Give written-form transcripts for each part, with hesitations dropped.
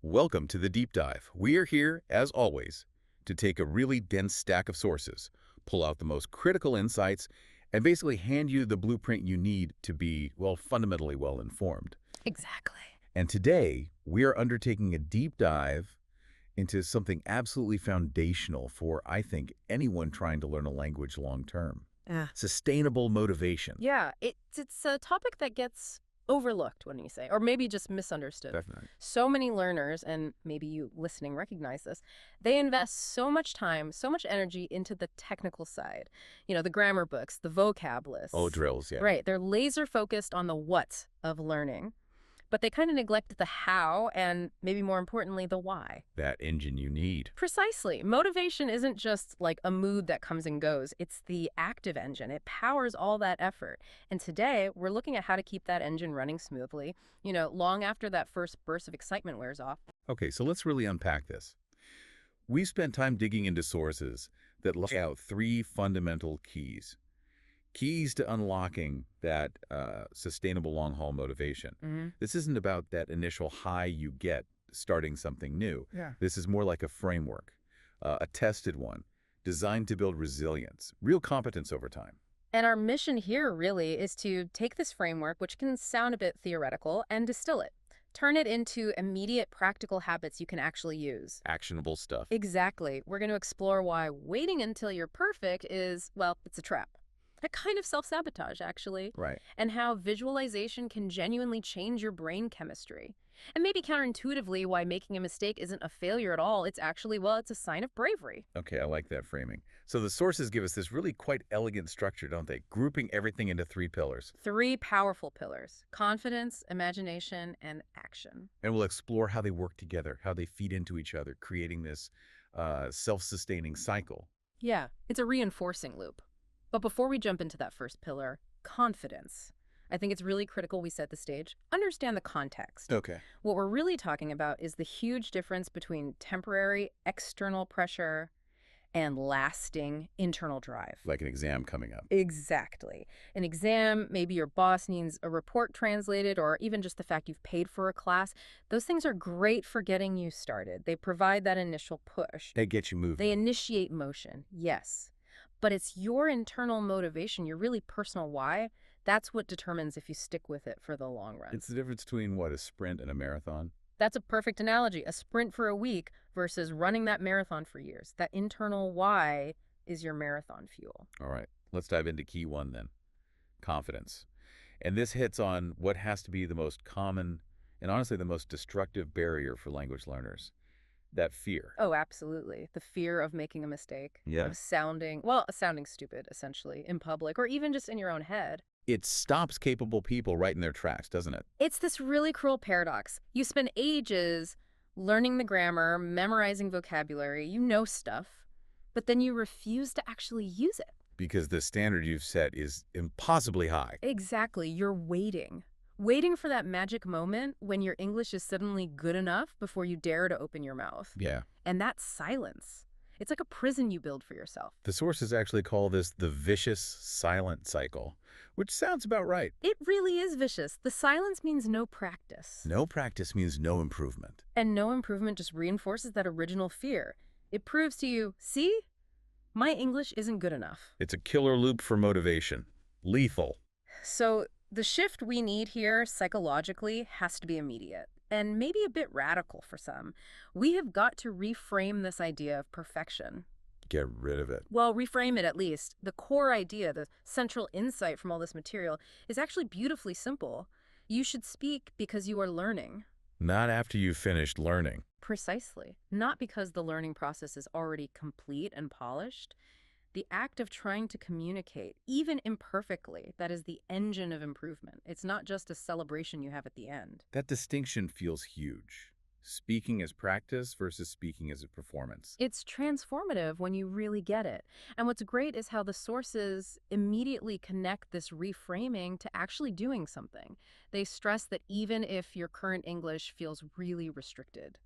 Welcome to the Deep Dive. We are here, as always, to take a really dense stack of sources, pull out the most critical insights, and basically hand you the blueprint you need to be, well, fundamentally well-informed. Exactly. And today, we are undertaking a deep dive into something absolutely foundational for, I think, anyone trying to learn a language long-term. Yeah. Sustainable motivation. Yeah, it's a topic that gets overlooked, when you say, or maybe just misunderstood. Definitely. So many learners, and maybe you listening recognize this, they invest so much time, so much energy into the technical side. The grammar books, the vocab Oh, lists. drills, yeah. Right, they're laser focused on the what of learning, but they kind of neglect the how and maybe more importantly, the why. That engine you need. Precisely. Motivation isn't just like a mood that comes and goes. It's the active engine. It powers all that effort. And today, we're looking at how to keep that engine running smoothly, long after that first burst of excitement wears off. Okay, so let's really unpack this. We spent time digging into sources that lay out three fundamental keys to unlocking that sustainable long-haul motivation. Hmm. This isn't about that initial high you get starting something new. Yeah. This is more like a framework, a tested one, designed to build resilience, real competence over time. And our mission here really is to take this framework, which can sound a bit theoretical, and distill it. Turn it into immediate practical habits you can actually use. Actionable stuff. Exactly. We're going to explore why waiting until you're perfect is, well, it's a trap. A kind of self-sabotage, actually. Right. And how visualization can genuinely change your brain chemistry. And maybe counterintuitively, why making a mistake isn't a failure at all. It's actually, well, it's a sign of bravery. Okay, I like that framing. So the sources give us this really quite elegant structure, don't they? Grouping everything into three pillars. Three powerful pillars: confidence, imagination, and action. And we'll explore how they work together, how they feed into each other, creating this self-sustaining cycle. Yeah, it's a reinforcing loop. But before we jump into that first pillar, confidence, I think it's really critical we set the stage. Understand the context. Okay. What we're really talking about is the huge difference between temporary external pressure and lasting internal drive. Like an exam coming up. Exactly. An exam, maybe your boss needs a report translated, or even just the fact you've paid for a class. Those things are great for getting you started. They provide that initial push. They get you moving. They initiate motion, yes. But it's your internal motivation, your really personal why. That's what determines if you stick with it for the long run. It's the difference between, what, a sprint and a marathon? That's a perfect analogy. A sprint for a week versus running that marathon for years. That internal why is your marathon fuel. All right, let's dive into key one then. Confidence. And this hits on what has to be the most common and honestly the most destructive barrier for language learners. That fear. Oh, absolutely. The fear of making a mistake, Yeah. of sounding stupid, essentially, in public, or even just in your own head. It stops capable people right in their tracks, doesn't it? It's this really cruel paradox. You spend ages learning the grammar, memorizing vocabulary, you know stuff, but then you refuse to actually use it. Because the standard you've set is impossibly high. Exactly. You're waiting for that magic moment when your English is suddenly good enough before you dare to open your mouth. Yeah. And that's silence. It's like a prison you build for yourself. The sources actually call this the vicious silent cycle, which sounds about right. It really is vicious. The silence means no practice. No practice means no improvement. And no improvement just reinforces that original fear. It proves to you, see, my English isn't good enough. It's a killer loop for motivation. Lethal. So the shift we need here psychologically has to be immediate and maybe a bit radical for some. We have got to reframe this idea of perfection. Get rid of it. Well, reframe it at least. The core idea, the central insight from all this material is actually beautifully simple. You should speak because you are learning. Not after you've finished learning. Precisely. Not because the learning process is already complete and polished. The act of trying to communicate, even imperfectly, that is the engine of improvement. It's not just a celebration you have at the end. That distinction feels huge. Speaking as practice versus speaking as a performance. It's transformative when you really get it. And what's great is how the sources immediately connect this reframing to actually doing something. They stress that even if your current English feels really restricted,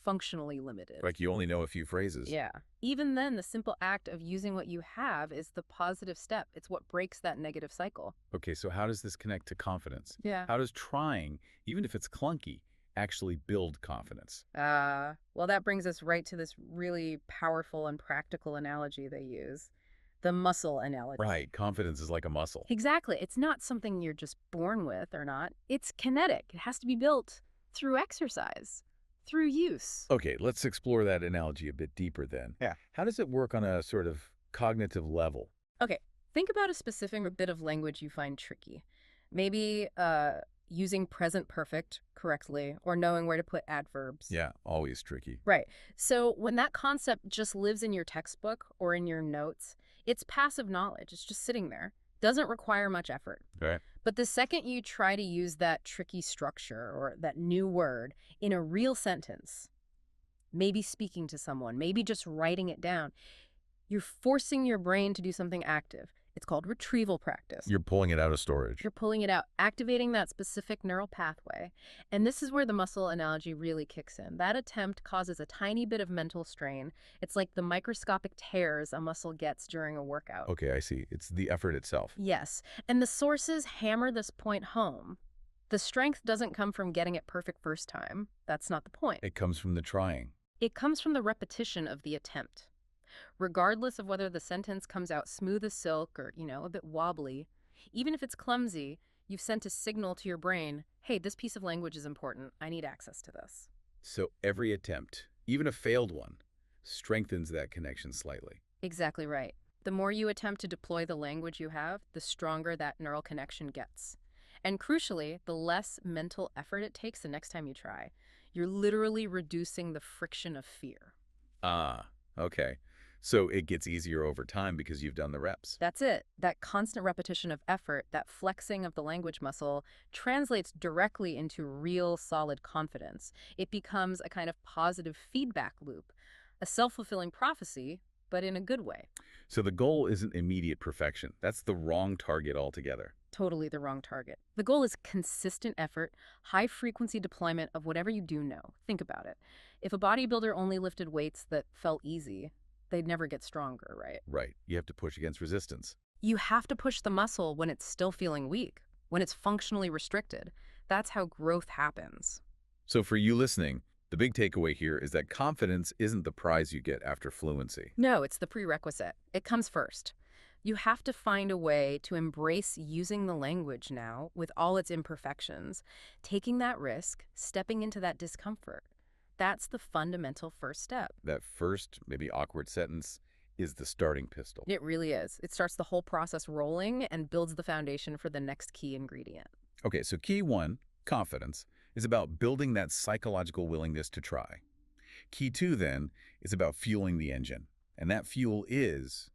functionally limited. Like you only know a few phrases. Yeah. Even then, the simple act of using what you have is the positive step. It's what breaks that negative cycle. Okay, so how does this connect to confidence? Yeah. How does trying, even if it's clunky, actually build confidence? Well, that brings us right to this really powerful and practical analogy they use, the muscle analogy. Right, confidence is like a muscle. Exactly. It's not something you're just born with or not. It's kinetic. It has to be built through exercise, through use. Okay, let's explore that analogy a bit deeper then. Yeah. How does it work on a sort of cognitive level? Okay, think about a specific bit of language you find tricky. Maybe using present perfect correctly or knowing where to put adverbs. Yeah, always tricky. Right. So when that concept just lives in your textbook or in your notes, it's passive knowledge. It's just sitting there. Doesn't require much effort. Right. But the second you try to use that tricky structure or that new word in a real sentence, maybe speaking to someone, maybe just writing it down, you're forcing your brain to do something active. It's called retrieval practice. You're pulling it out of storage. You're pulling it out, activating that specific neural pathway. And this is where the muscle analogy really kicks in. That attempt causes a tiny bit of mental strain. It's like the microscopic tears a muscle gets during a workout. Okay, I see. It's the effort itself. Yes, and the sources hammer this point home. The strength doesn't come from getting it perfect first time. That's not the point. It comes from the trying. It comes from the repetition of the attempt. Regardless of whether the sentence comes out smooth as silk or, a bit wobbly, even if it's clumsy, you've sent a signal to your brain, hey, this piece of language is important. I need access to this. So every attempt, even a failed one, strengthens that connection slightly. Exactly right. The more you attempt to deploy the language you have, the stronger that neural connection gets. And crucially, the less mental effort it takes the next time you try. You're literally reducing the friction of fear. Ah, okay. So it gets easier over time because you've done the reps. That's it. That constant repetition of effort, that flexing of the language muscle, translates directly into real solid confidence. It becomes a kind of positive feedback loop, a self-fulfilling prophecy, but in a good way. So the goal isn't immediate perfection. That's the wrong target altogether. Totally the wrong target. The goal is consistent effort, high-frequency deployment of whatever you do know. Think about it. If a bodybuilder only lifted weights that felt easy, they'd never get stronger, right? Right. You have to push against resistance. You have to push the muscle when it's still feeling weak, when it's functionally restricted. That's how growth happens. So for you listening, the big takeaway here is that confidence isn't the prize you get after fluency. No, it's the prerequisite. It comes first. You have to find a way to embrace using the language now with all its imperfections, taking that risk, stepping into that discomfort. That's the fundamental first step. That first, maybe awkward sentence is the starting pistol. It really is. It starts the whole process rolling and builds the foundation for the next key ingredient. Okay, so key one, confidence, is about building that psychological willingness to try. Key two, then, is about fueling the engine. And that fuel is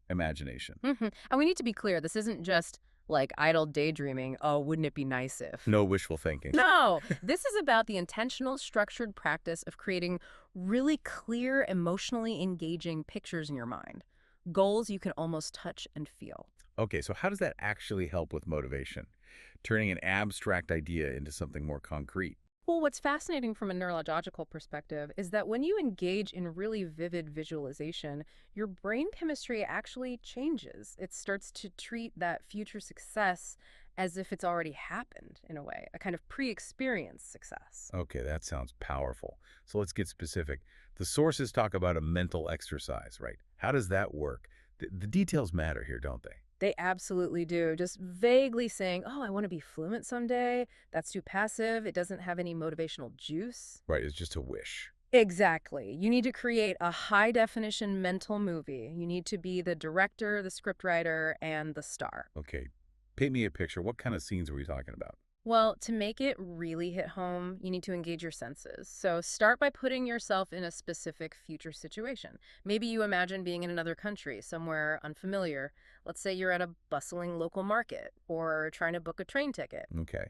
imagination. And we need to be clear, this isn't just like idle daydreaming, oh, wouldn't it be nice if? No wishful thinking. No, this is about the intentional, structured practice of creating really clear, emotionally engaging pictures in your mind. Goals you can almost touch and feel. Okay, so how does that actually help with motivation? Turning an abstract idea into something more concrete. Well, what's fascinating from a neurological perspective is that when you engage in really vivid visualization, your brain chemistry actually changes. It starts to treat that future success as if it's already happened in a way, a kind of pre-experienced success. Okay, that sounds powerful. So let's get specific. The sources talk about a mental exercise, right? How does that work? The details matter here, don't they? They absolutely do. Just vaguely saying, oh, I want to be fluent someday. That's too passive. It doesn't have any motivational juice. Right, it's just a wish. Exactly. You need to create a high-definition mental movie. You need to be the director, the scriptwriter, and the star. Okay, paint me a picture. What kind of scenes are we talking about? Well, to make it really hit home, you need to engage your senses. So start by putting yourself in a specific future situation. Maybe you imagine being in another country, somewhere unfamiliar. Let's say you're at a bustling local market or trying to book a train ticket. Okay.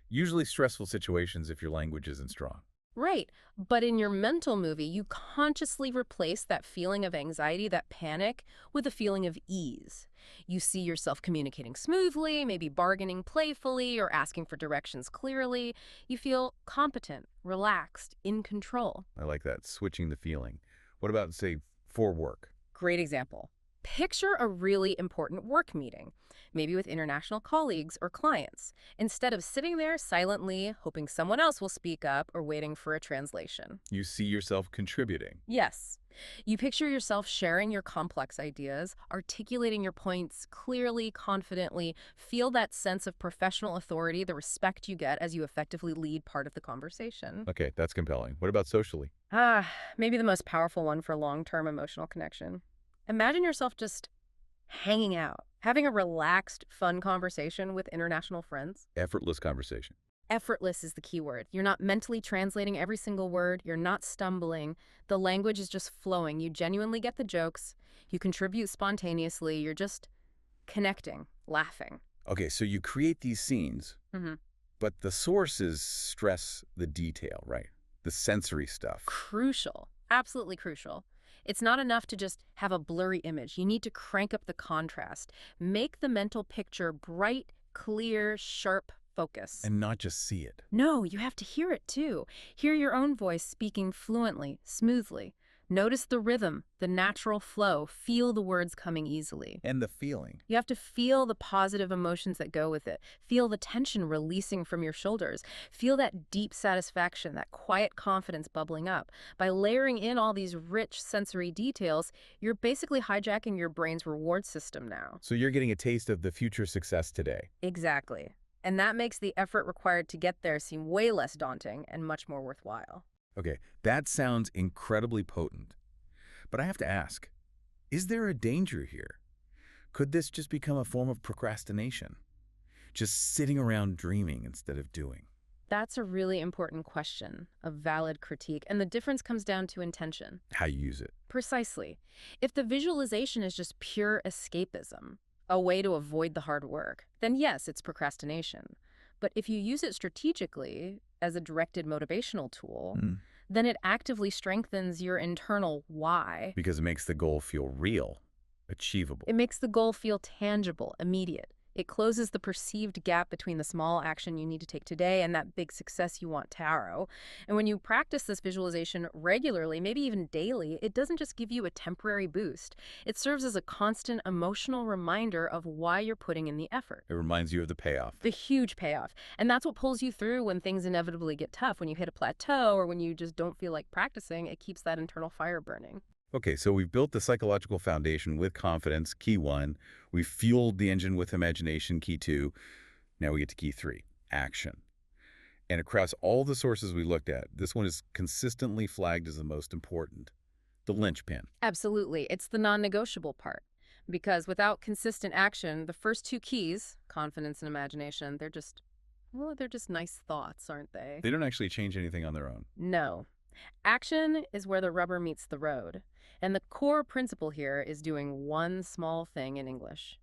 Usually stressful situations if your language isn't strong. Right. But in your mental movie, you consciously replace that feeling of anxiety, that panic, with a feeling of ease. You see yourself communicating smoothly, maybe bargaining playfully or asking for directions clearly. You feel competent, relaxed, in control. I like that, switching the feeling. What about, say, for work? Great example. Picture a really important work meeting, maybe with international colleagues or clients, instead of sitting there silently hoping someone else will speak up or waiting for a translation. You see yourself contributing. Yes. You picture yourself sharing your complex ideas, articulating your points clearly, confidently, feel that sense of professional authority, the respect you get as you effectively lead part of the conversation. Okay, that's compelling. What about socially? Maybe the most powerful one for long-term emotional connection. Imagine yourself just hanging out, having a relaxed, fun conversation with international friends. Effortless conversation. Effortless is the key word. You're not mentally translating every single word. You're not stumbling. The language is just flowing. You genuinely get the jokes. You contribute spontaneously. You're just connecting, laughing. Okay, so you create these scenes, hmm but the sources stress the detail, right? The sensory stuff. Crucial. Absolutely crucial. It's not enough to just have a blurry image. You need to crank up the contrast. Make the mental picture bright, clear, sharp, focus. And not just see it. No, you have to hear it too. Hear your own voice speaking fluently, smoothly. Notice the rhythm, the natural flow. Feel the words coming easily. And the feeling. You have to feel the positive emotions that go with it. Feel the tension releasing from your shoulders. Feel that deep satisfaction, that quiet confidence bubbling up. By layering in all these rich sensory details, you're basically hijacking your brain's reward system now. So you're getting a taste of the future success today. Exactly. And that makes the effort required to get there seem way less daunting and much more worthwhile. Okay, that sounds incredibly potent. But I have to ask, is there a danger here? Could this just become a form of procrastination? Just sitting around dreaming instead of doing? That's a really important question, a valid critique, and the difference comes down to intention. How you use it. Precisely. If the visualization is just pure escapism, a way to avoid the hard work, then yes, it's procrastination. But if you use it strategically as a directed motivational tool, then it actively strengthens your internal why. Because it makes the goal feel real, achievable. It makes the goal feel tangible, immediate. It closes the perceived gap between the small action you need to take today and that big success you want tomorrow. And when you practice this visualization regularly, maybe even daily, it doesn't just give you a temporary boost. It serves as a constant emotional reminder of why you're putting in the effort. It reminds you of the payoff. The huge payoff. And that's what pulls you through when things inevitably get tough. When you hit a plateau or when you just don't feel like practicing, it keeps that internal fire burning. Okay, so we've built the psychological foundation with confidence, key 1. We've fueled the engine with imagination, key 2. Now we get to key 3, action. And across all the sources we looked at, this one is consistently flagged as the most important, the linchpin. Absolutely. It's the non-negotiable part. Because without consistent action, the first two keys, confidence and imagination, they're just nice thoughts, aren't they? They don't actually change anything on their own. No. Action is where the rubber meets the road. And the core principle here is doing one small thing in English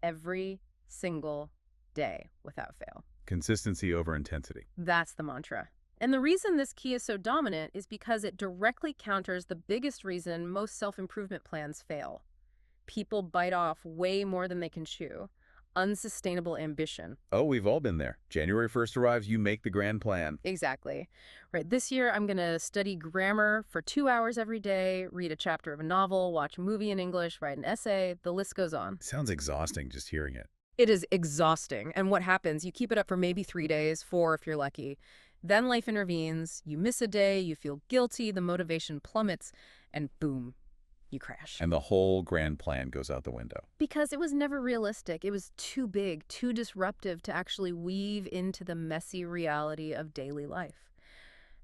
every single day without fail. Consistency over intensity. That's the mantra. And the reason this key is so dominant is because it directly counters the biggest reason most self-improvement plans fail. People bite off way more than they can chew. Unsustainable ambition. Oh, we've all been there. January 1st arrives, you make the grand plan. Exactly. Right, this year I'm going to study grammar for 2 hours every day, read a chapter of a novel, watch a movie in English, write an essay, the list goes on. Sounds exhausting just hearing it. It is exhausting. And what happens? You keep it up for maybe 3 days, 4 if you're lucky. Then life intervenes, you miss a day, you feel guilty, the motivation plummets, and boom, you crash. And the whole grand plan goes out the window. Because it was never realistic. It was too big, too disruptive to actually weave into the messy reality of daily life.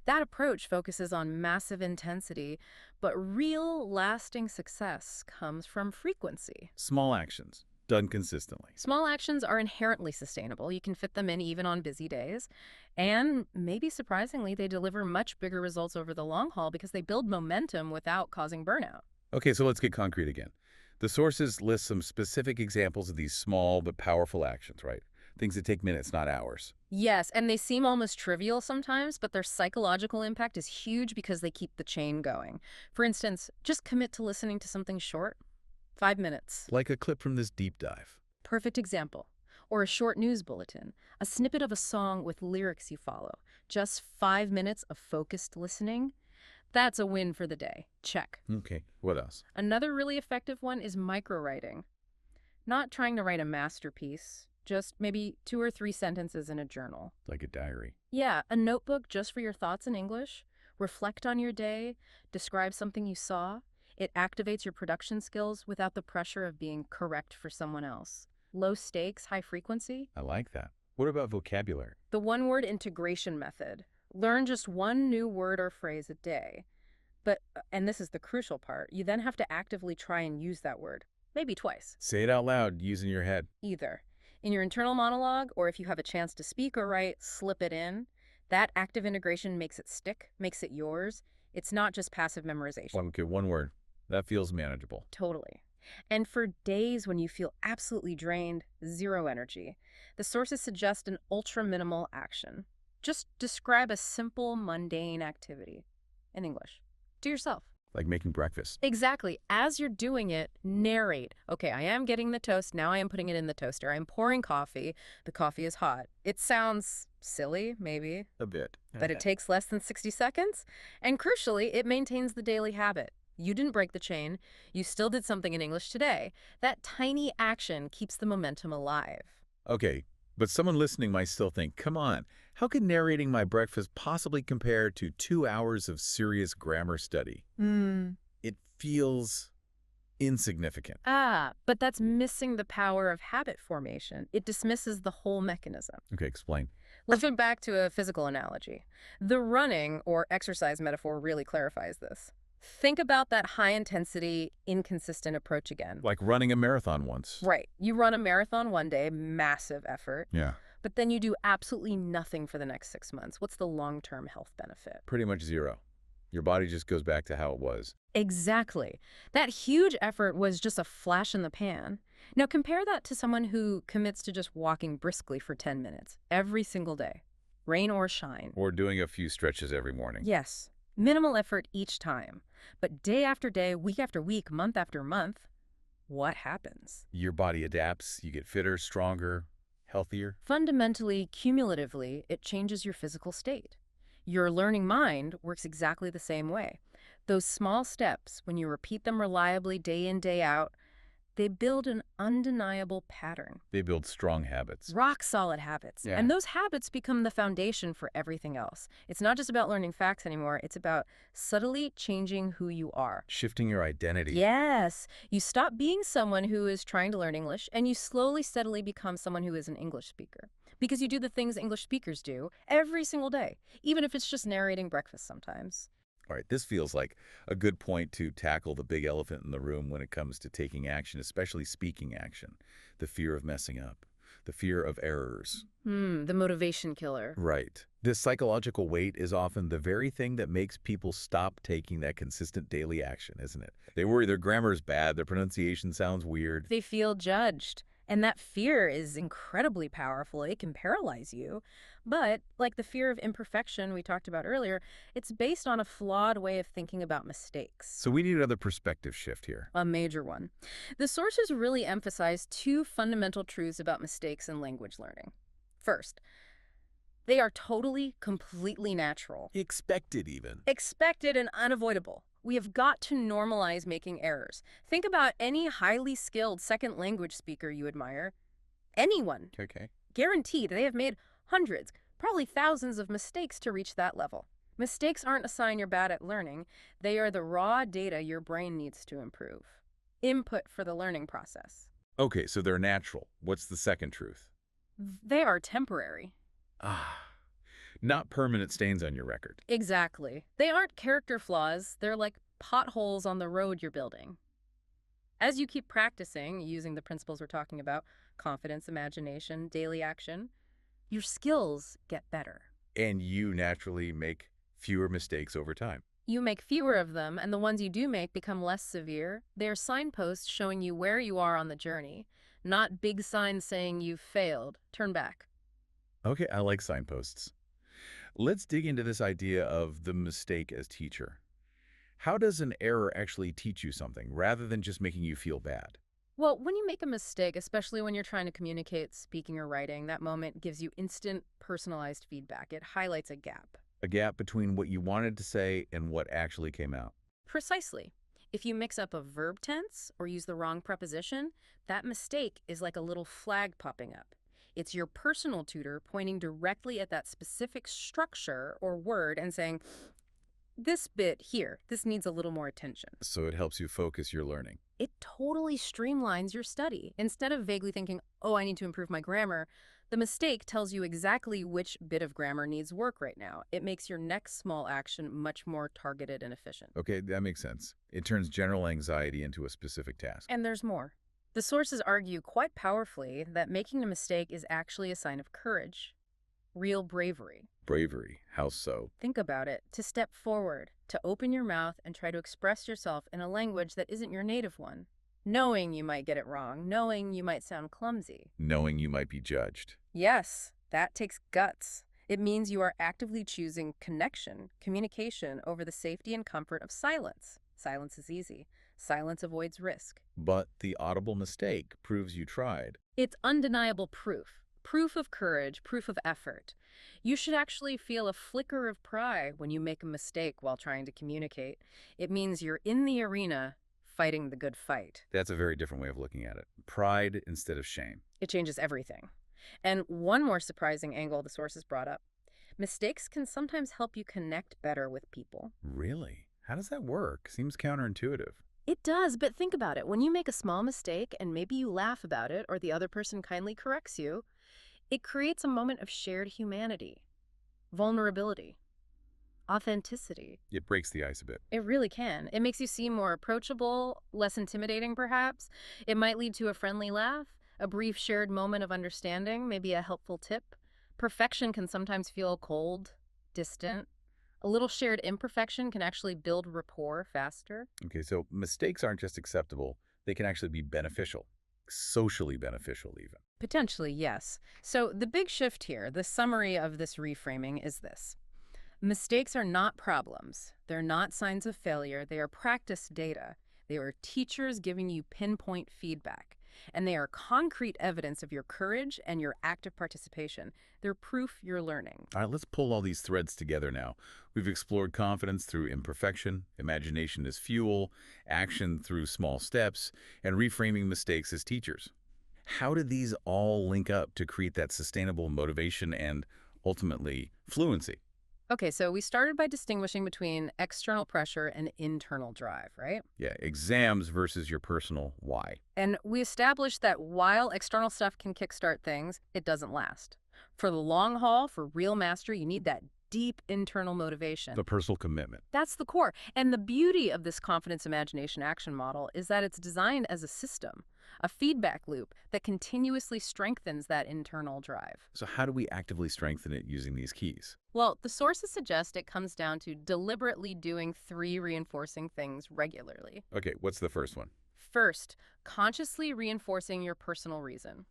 That approach focuses on massive intensity, but real lasting success comes from frequency. Small actions, done consistently. Small actions are inherently sustainable. You can fit them in even on busy days. And maybe surprisingly, they deliver much bigger results over the long haul because they build momentum without causing burnout. Okay, so let's get concrete again. The sources list some specific examples of these small but powerful actions, right? Things that take minutes, not hours. Yes, and they seem almost trivial sometimes, but their psychological impact is huge because they keep the chain going. For instance, just commit to listening to something short. 5 minutes. Like a clip from this deep dive. Perfect example. Or a short news bulletin. A snippet of a song with lyrics you follow. Just 5 minutes of focused listening. That's a win for the day. Check. Okay, what else? Another really effective one is microwriting. Not trying to write a masterpiece, just maybe 2 or 3 sentences in a journal. Like a diary. Yeah, a notebook just for your thoughts in English. Reflect on your day, describe something you saw. It activates your production skills without the pressure of being correct for someone else. Low stakes, high frequency. I like that. What about vocabulary? The one-word integration method. Learn just one new word or phrase a day. But, and this is the crucial part, you then have to actively try and use that word. Maybe twice. Say it out loud using your head. Either in your internal monologue, or if you have a chance to speak or write, slip it in. That active integration makes it stick, makes it yours. It's not just passive memorization. Okay, one word. That feels manageable. Totally. And for days when you feel absolutely drained, zero energy, the sources suggest an ultra-minimal action. Just describe a simple, mundane activity in English to yourself. Like making breakfast. Exactly. As you're doing it, narrate. Okay, I am getting the toast. Now I am putting it in the toaster. I'm pouring coffee. The coffee is hot. It sounds silly, maybe, A bit. but it takes less than 60 seconds. And crucially, it maintains the daily habit. You didn't break the chain. You still did something in English today. That tiny action keeps the momentum alive. Okay, but someone listening might still think, come on, how could narrating my breakfast possibly compare to 2 hours of serious grammar study? It feels insignificant. But that's missing the power of habit formation. It dismisses the whole mechanism. Okay, explain. Let's go back to a physical analogy. The running or exercise metaphor really clarifies this. Think about that high-intensity, inconsistent approach again. Like running a marathon once. Right. You run a marathon one day, massive effort, Yeah, but then you do absolutely nothing for the next 6 months. What's the long-term health benefit? pretty much zero. Your body just goes back to how it was. Exactly. That huge effort was just a flash in the pan. Now compare that to someone who commits to just walking briskly for 10 minutes every single day, rain or shine. Or doing a few stretches every morning. Yes, minimal effort each time. But day after day, week after week, month after month, what happens? Your body adapts, you get fitter, stronger, healthier. Fundamentally, cumulatively, it changes your physical state. Your learning mind works exactly the same way. Those small steps, when you repeat them reliably day in, day out, they build an undeniable pattern. They build strong habits. Rock solid habits. Yeah. And those habits become the foundation for everything else. It's not just about learning facts anymore. It's about subtly changing who you are. Shifting your identity. Yes. You stop being someone who is trying to learn English, and you slowly, steadily become someone who is an English speaker. Because you do the things English speakers do every single day, even if it's just narrating breakfast sometimes. All right, this feels like a good point to tackle the big elephant in the room when it comes to taking action, especially speaking action. The fear of messing up, the fear of errors. The motivation killer. Right. This psychological weight is often the very thing that makes people stop taking that consistent daily action, isn't it? They worry their grammar is bad, their pronunciation sounds weird. They feel judged. And that fear is incredibly powerful. It can paralyze you. But, like the fear of imperfection we talked about earlier, it's based on a flawed way of thinking about mistakes. So we need another perspective shift here. A major one. The sources really emphasize 2 fundamental truths about mistakes in language learning. First, they are totally, completely natural. Expected even. Expected and unavoidable. We have got to normalize making errors. Think about any highly skilled second language speaker you admire. Anyone. Okay. Guaranteed they have made hundreds, probably thousands of mistakes to reach that level. Mistakes aren't a sign you're bad at learning. They are the raw data your brain needs to improve. Input for the learning process. Okay, so they're natural. What's the second truth? They are temporary. Not permanent stains on your record. Exactly. They aren't character flaws. They're like potholes on the road you're building. As you keep practicing, using the principles we're talking about, confidence, imagination, daily action, your skills get better. And you naturally make fewer mistakes over time. You make fewer of them, and the ones you do make become less severe. They're signposts showing you where you are on the journey, not big signs saying you've failed. Turn back. Okay, I like signposts. Let's dig into this idea of the mistake as teacher. How does an error actually teach you something, rather than just making you feel bad? Well, when you make a mistake, especially when you're trying to communicate, speaking or writing, that moment gives you instant, personalized feedback. It highlights a gap. A gap between what you wanted to say and what actually came out. Precisely. If you mix up a verb tense or use the wrong preposition, that mistake is like a little flag popping up. It's your personal tutor pointing directly at that specific structure or word and saying, this bit here, this needs a little more attention. So it helps you focus your learning. It totally streamlines your study. Instead of vaguely thinking, oh, I need to improve my grammar, the mistake tells you exactly which bit of grammar needs work right now. It makes your next small action much more targeted and efficient. Okay, that makes sense. It turns general anxiety into a specific task. And there's more. The sources argue quite powerfully that making a mistake is actually a sign of courage, real bravery. Bravery. How so? Think about it. To step forward, to open your mouth and try to express yourself in a language that isn't your native one. Knowing you might get it wrong, knowing you might sound clumsy. Knowing you might be judged. Yes, that takes guts. It means you are actively choosing connection, communication over the safety and comfort of silence. Silence is easy. Silence avoids risk. But the audible mistake proves you tried. It's undeniable proof. Proof of courage, proof of effort. You should actually feel a flicker of pride when you make a mistake while trying to communicate. It means you're in the arena fighting the good fight. That's a very different way of looking at it. Pride instead of shame. It changes everything. And one more surprising angle the sources brought up. Mistakes can sometimes help you connect better with people. Really? How does that work? Seems counterintuitive. It does, but think about it. When you make a small mistake and maybe you laugh about it or the other person kindly corrects you, it creates a moment of shared humanity, vulnerability, authenticity. It breaks the ice a bit. It really can. It makes you seem more approachable, less intimidating perhaps. It might lead to a friendly laugh, a brief shared moment of understanding, maybe a helpful tip. Perfection can sometimes feel cold, distant. A little shared imperfection can actually build rapport faster. Okay, so mistakes aren't just acceptable, they can actually be beneficial. Socially beneficial, even. Potentially, yes. So the big shift here, the summary of this reframing is this. Mistakes are not problems. They're not signs of failure. They are practice data. They are teachers giving you pinpoint feedback. And they are concrete evidence of your courage and your active participation. They're proof you're learning. All right, let's pull all these threads together now. We've explored confidence through imperfection, imagination as fuel, action through small steps, and reframing mistakes as teachers. How did these all link up to create that sustainable motivation and, ultimately, fluency? Okay, so we started by distinguishing between external pressure and internal drive, right? Yeah, exams versus your personal why. And we established that while external stuff can kickstart things, it doesn't last. For the long haul, for real mastery, you need that deep internal motivation. The personal commitment. That's the core. And the beauty of this confidence imagination action model is that it's designed as a system, a feedback loop that continuously strengthens that internal drive. So how do we actively strengthen it using these keys? Well, the sources suggest it comes down to deliberately doing 3 reinforcing things regularly. Okay, what's the first one? First, consciously reinforcing your personal reason.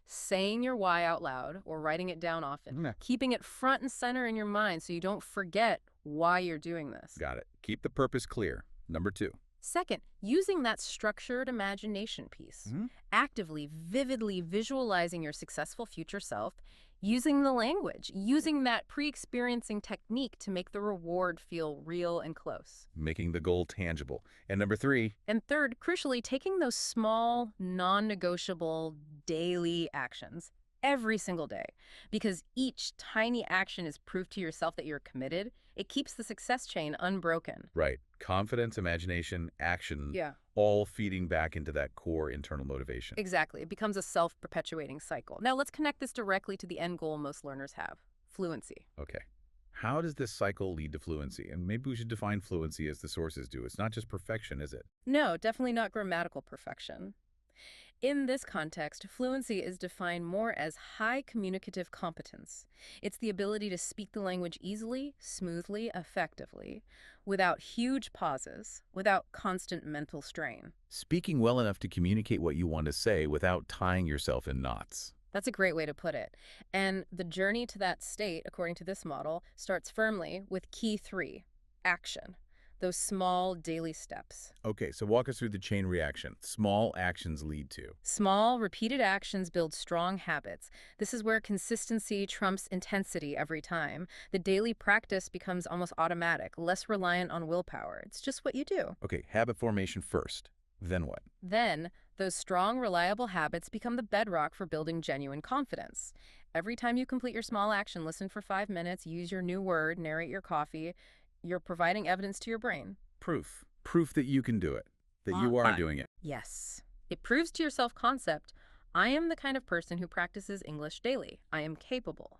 Saying your why out loud or writing it down often. Keeping it front and center in your mind so you don't forget why you're doing this. Got it. Keep the purpose clear. Number 2. Second, using that structured imagination piece. Actively, vividly visualizing your successful future self, using the language, using that pre-experiencing technique to make the reward feel real and close. Making the goal tangible. And number 3. And third, crucially, taking those small, non-negotiable daily actions every single day. Because each tiny action is proof to yourself that you're committed. It keeps the success chain unbroken. Right. Confidence, imagination, action, Yeah. all feeding back into that core internal motivation. Exactly. It becomes a self-perpetuating cycle. Now let's connect this directly to the end goal most learners have, fluency. Okay. How does this cycle lead to fluency? And maybe we should define fluency as the sources do. It's not just perfection, is it? No, definitely not grammatical perfection. In this context, fluency is defined more as high communicative competence. It's the ability to speak the language easily, smoothly, effectively, without huge pauses, without constant mental strain. Speaking well enough to communicate what you want to say without tying yourself in knots. That's a great way to put it. And the journey to that state, according to this model, starts firmly with key 3, action. those small daily steps. Okay, so walk us through the chain reaction. Small actions lead to. Small, repeated actions build strong habits. This is where consistency trumps intensity every time. The daily practice becomes almost automatic, less reliant on willpower. It's just what you do. Okay, habit formation first. Then what? Then, those strong, reliable habits become the bedrock for building genuine confidence. Every time you complete your small action, listen for 5 minutes, use your new word, narrate your coffee, you're providing evidence to your brain. Proof. Proof that you can do it, that you are Right. doing it. Yes. It proves to your self concept I am the kind of person who practices English daily. I am capable.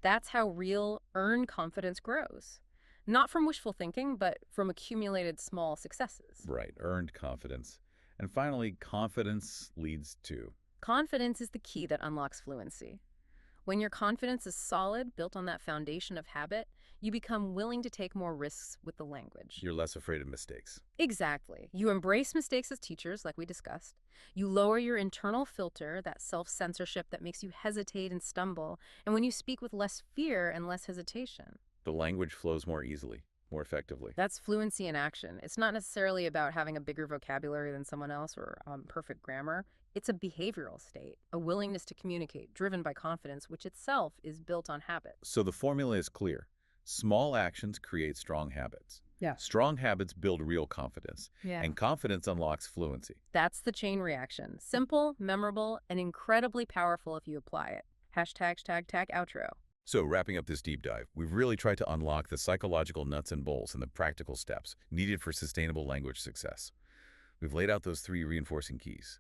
That's how real, earned confidence grows. Not from wishful thinking, but from accumulated small successes. Right, earned confidence. And finally, confidence leads to. Confidence is the key that unlocks fluency. When your confidence is solid, built on that foundation of habit, you become willing to take more risks with the language. You're less afraid of mistakes. Exactly. You embrace mistakes as teachers, like we discussed. You lower your internal filter, that self-censorship that makes you hesitate and stumble. And when you speak with less fear and less hesitation, The language flows more easily, more effectively. that's fluency in action. It's not necessarily about having a bigger vocabulary than someone else or perfect grammar. It's a behavioral state, a willingness to communicate, driven by confidence, which itself is built on habit. So the formula is clear. Small actions create strong habits. Yeah. Strong habits build real confidence. Yeah. And confidence unlocks fluency. That's the chain reaction. Simple, memorable, and incredibly powerful if you apply it. Hashtag, tag, outro. So wrapping up this deep dive, we've really tried to unlock the psychological nuts and bolts and the practical steps needed for sustainable language success. We've laid out those 3 reinforcing keys.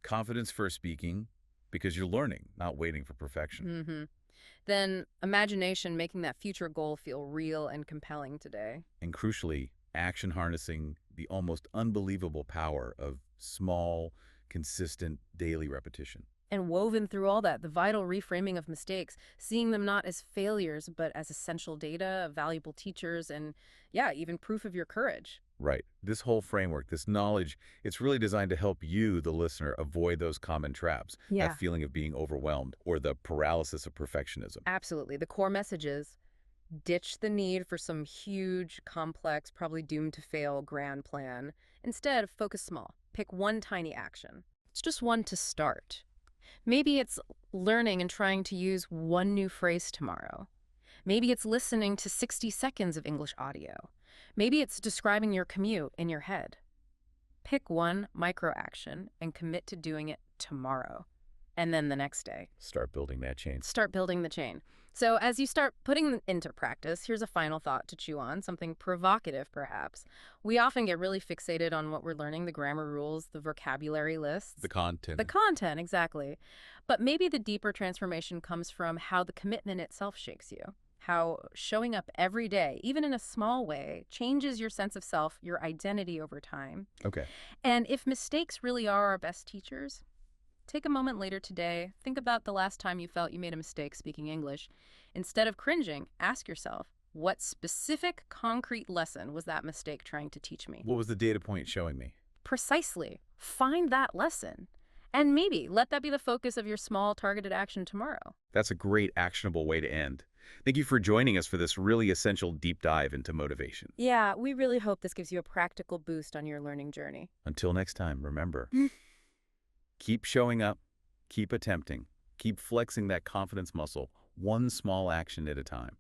Confidence first speaking, because you're learning, not waiting for perfection. Then imagination, making that future goal feel real and compelling today. And crucially, action harnessing the almost unbelievable power of small, consistent daily repetition. And woven through all that, the vital reframing of mistakes, seeing them not as failures, but as essential data, valuable teachers, and yeah, even proof of your courage. Right. This whole framework, this knowledge, it's really designed to help you, the listener, avoid those common traps, Yeah. that feeling of being overwhelmed or the paralysis of perfectionism. Absolutely. The core message is ditch the need for some huge, complex, probably doomed to fail grand plan. Instead, focus small. Pick one tiny action. It's just one to start. Maybe it's learning and trying to use one new phrase tomorrow. Maybe it's listening to 60 seconds of English audio. Maybe it's describing your commute in your head. Pick one micro action and commit to doing it tomorrow. And then the next day. Start building that chain. Start building the chain. So as you start putting it into practice, here's a final thought to chew on, something provocative perhaps. We often get really fixated on what we're learning, the grammar rules, the vocabulary lists. The content. The content, exactly. But maybe the deeper transformation comes from how the commitment itself shakes you. How showing up every day, even in a small way, changes your sense of self, your identity over time. Okay. And if mistakes really are our best teachers, take a moment later today, think about the last time you felt you made a mistake speaking English. Instead of cringing, ask yourself, what specific, concrete lesson was that mistake trying to teach me? What was the data point showing me? Precisely. Find that lesson. And maybe let that be the focus of your small, targeted action tomorrow. That's a great actionable way to end. Thank you for joining us for this really essential deep dive into motivation. Yeah, we really hope this gives you a practical boost on your learning journey. Until next time, remember, keep showing up, keep attempting, keep flexing that confidence muscle, one small action at a time.